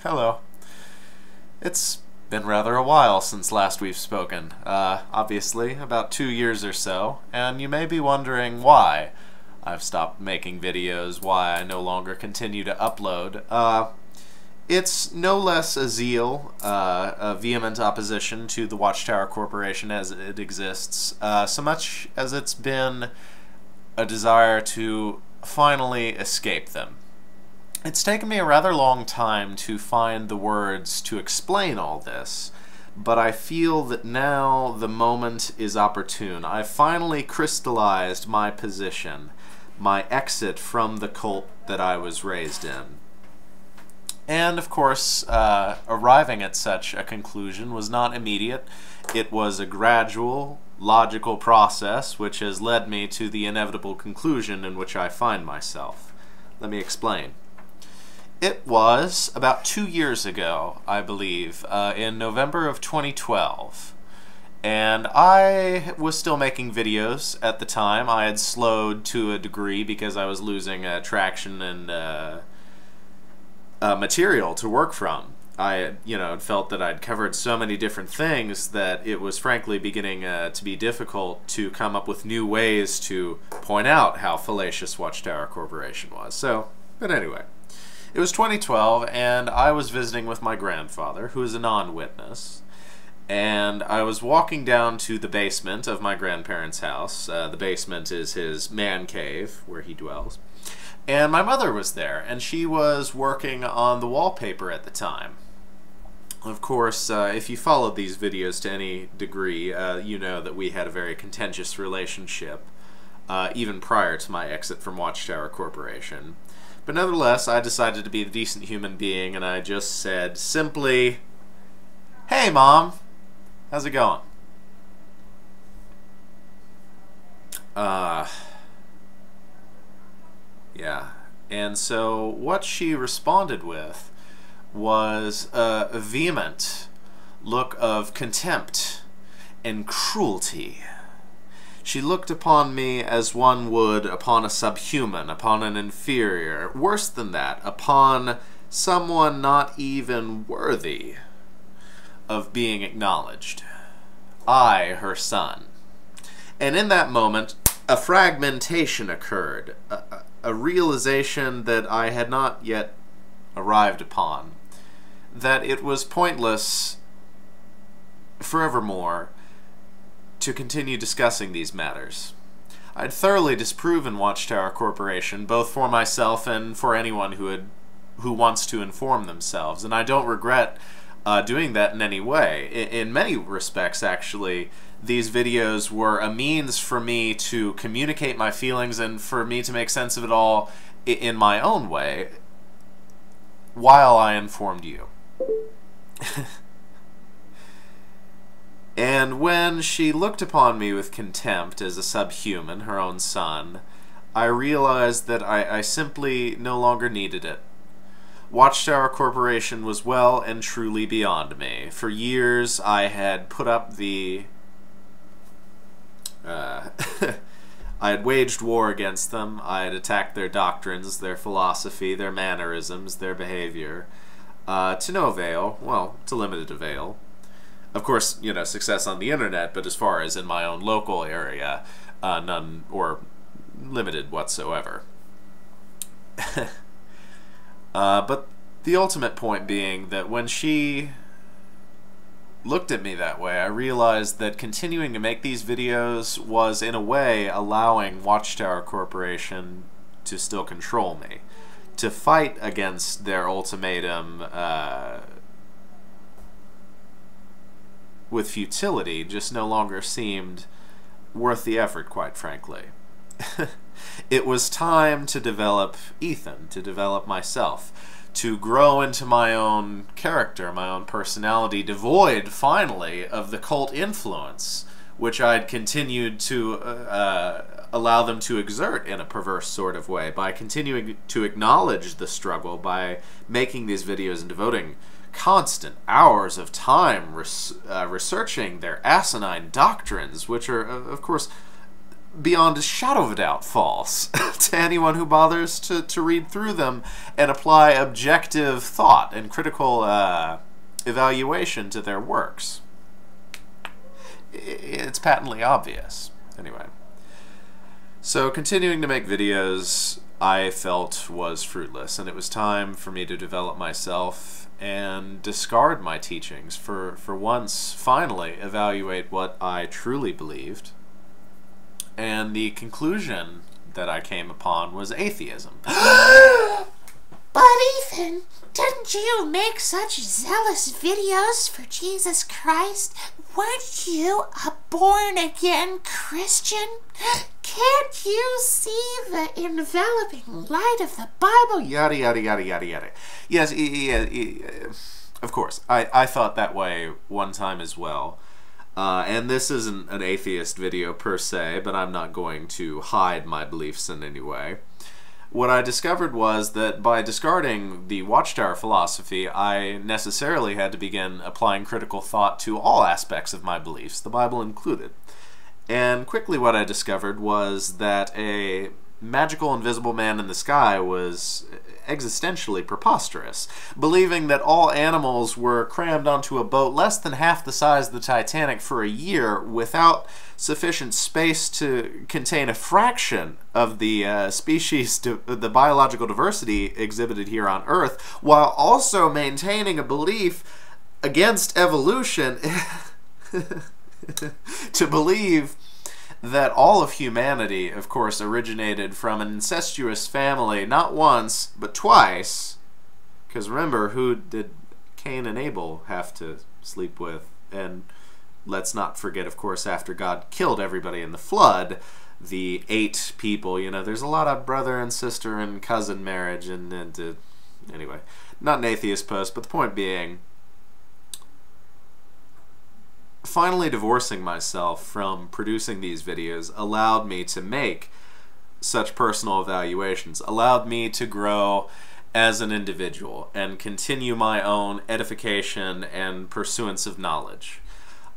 Hello. It's been rather a while since last we've spoken. Obviously, about 2 years or so, and you may be wondering why I've stopped making videos, why I no longer continue to upload. It's no less a zeal, a vehement opposition to the Watchtower Corporation as it exists, so much as it's been a desire to finally escape them. It's taken me a rather long time to find the words to explain all this, but I feel that now the moment is opportune. I've finally crystallized my position, my exit from the cult that I was raised in. And, of course, arriving at such a conclusion was not immediate. It was a gradual, logical process which has led me to the inevitable conclusion in which I find myself. Let me explain. It was about 2 years ago, I believe, in November of 2012. And I was still making videos at the time. I had slowed to a degree because I was losing traction and material to work from. I had felt that I'd covered so many different things that it was frankly beginning to be difficult to come up with new ways to point out how fallacious Watchtower Corporation was. But anyway. It was 2012, and I was visiting with my grandfather, who is a non-witness, and I was walking down to the basement of my grandparents' house. The basement is his man cave, where he dwells, and my mother was there, and she was working on the wallpaper at the time. Of course, if you followed these videos to any degree, you know that we had a very contentious relationship, even prior to my exit from Watchtower Corporation. But nevertheless, I decided to be a decent human being, and I just said simply, "Hey, Mom, how's it going?" Yeah. And so what she responded with was a vehement look of contempt and cruelty. She looked upon me as one would upon a subhuman, upon an inferior, worse than that, upon someone not even worthy of being acknowledged. I, her son. And in that moment, a fragmentation occurred, a realization that I had not yet arrived upon, that it was pointless forevermore to continue discussing these matters. I'd thoroughly disproven Watchtower Corporation, both for myself and for anyone who wants to inform themselves, and I don't regret doing that in any way. In many respects, actually, these videos were a means for me to communicate my feelings and for me to make sense of it all in my own way, while I informed you. And when she looked upon me with contempt as a subhuman, her own son, I realized that I simply no longer needed it. Watchtower Corporation was well and truly beyond me. For years I had put up the... I had waged war against them. I had attacked their doctrines, their philosophy, their mannerisms, their behavior. To no avail. Well, to limited avail. Of course, success on the internet, but as far as in my own local area, none or limited whatsoever. But the ultimate point being that when she looked at me that way, I realized that continuing to make these videos was, in a way, allowing Watchtower Corporation to still control me, to fight against their ultimatum, with futility just no longer seemed worth the effort, quite frankly. It was time to develop Ethan, to develop myself, to grow into my own character, my own personality, devoid, finally, of the cult influence, which I'd continued to allow them to exert in a perverse sort of way, by continuing to acknowledge the struggle, by making these videos and devoting constant hours of time researching their asinine doctrines, which are, of course, beyond a shadow of a doubt false to anyone who bothers to read through them and apply objective thought and critical evaluation to their works. It's patently obvious. Anyway. So continuing to make videos I felt was fruitless, and it was time for me to develop myself and discard my teachings for once finally evaluate what I truly believed. And the conclusion that I came upon was atheism. But Ethan, didn't you make such zealous videos for Jesus Christ? Weren't you a born-again Christian? Can't you see the enveloping light of the Bible? Yada, yada, yada, yada, yada. Yes, of course. I thought that way one time as well. And this isn't an atheist video per se, but I'm not going to hide my beliefs in any way. What I discovered was that by discarding the Watchtower philosophy, I necessarily had to begin applying critical thought to all aspects of my beliefs, the Bible included. And quickly what I discovered was that a magical invisible man in the sky was existentially preposterous. Believing that all animals were crammed onto a boat less than half the size of the Titanic for a year without sufficient space to contain a fraction of the the biological diversity exhibited here on Earth, while also maintaining a belief against evolution to believe that all of humanity, of course, originated from an incestuous family, not once, but twice. Because remember, who did Cain and Abel have to sleep with? And let's not forget, of course, after God killed everybody in the flood, the 8 people, you know, there's a lot of brother and sister and cousin marriage, and anyway, not an atheist post, but the point being, finally divorcing myself from producing these videos allowed me to make such personal evaluations, allowed me to grow as an individual and continue my own edification and pursuance of knowledge.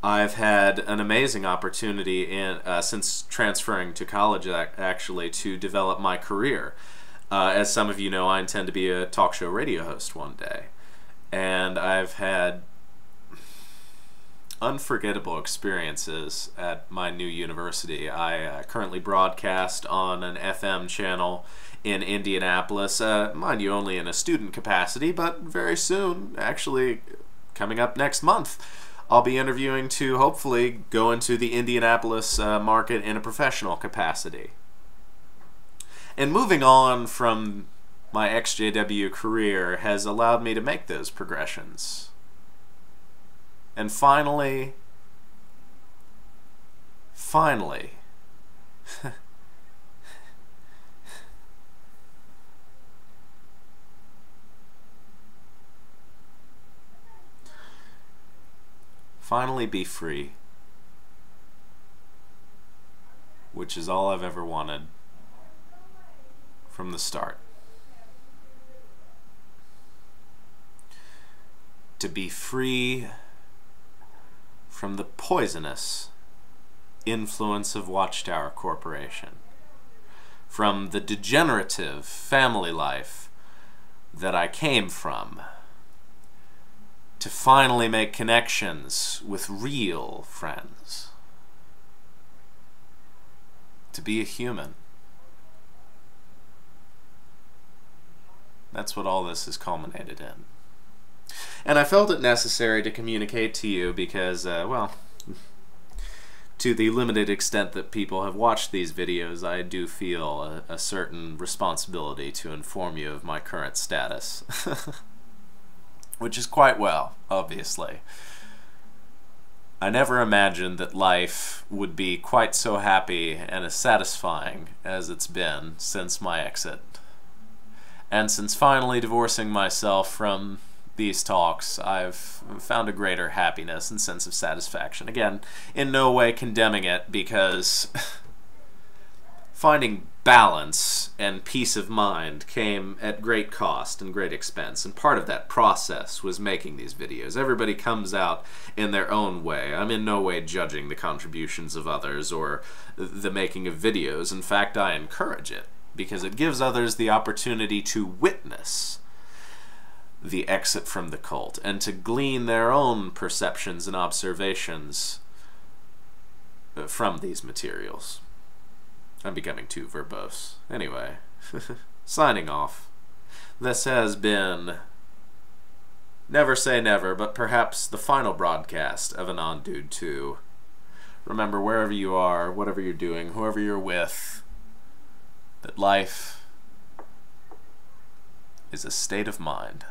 I've had an amazing opportunity since transferring to college actually to develop my career. As some of you know, I intend to be a talk show radio host one day, and I've had unforgettable experiences at my new university. I currently broadcast on an FM channel in Indianapolis, mind you, only in a student capacity, but very soon, actually coming up next month, I'll be interviewing to hopefully go into the Indianapolis market in a professional capacity. And moving on from my XJW career has allowed me to make those progressions. And finally, finally, be free, which is all I've ever wanted from the start. To be free from the poisonous influence of Watchtower Corporation, from the degenerative family life that I came from, to finally make connections with real friends, to be a human. That's what all this has culminated in. And I felt it necessary to communicate to you because, well, to the limited extent that people have watched these videos, I do feel a certain responsibility to inform you of my current status. Which is quite well, obviously. I never imagined that life would be quite so happy and as satisfying as it's been since my exit. And since finally divorcing myself from these talks, I've found a greater happiness and sense of satisfaction. Again, in no way condemning it, because finding balance and peace of mind came at great cost and great expense, and part of that process was making these videos. Everybody comes out in their own way. I'm in no way judging the contributions of others or the making of videos. In fact, I encourage it, because it gives others the opportunity to witness the exit from the cult and to glean their own perceptions and observations from these materials. I'm becoming too verbose. Anyway, signing off. This has been Never Say Never, but perhaps the final broadcast of Anon Dude 2. Remember, wherever you are, whatever you're doing, whoever you're with, that life is a state of mind.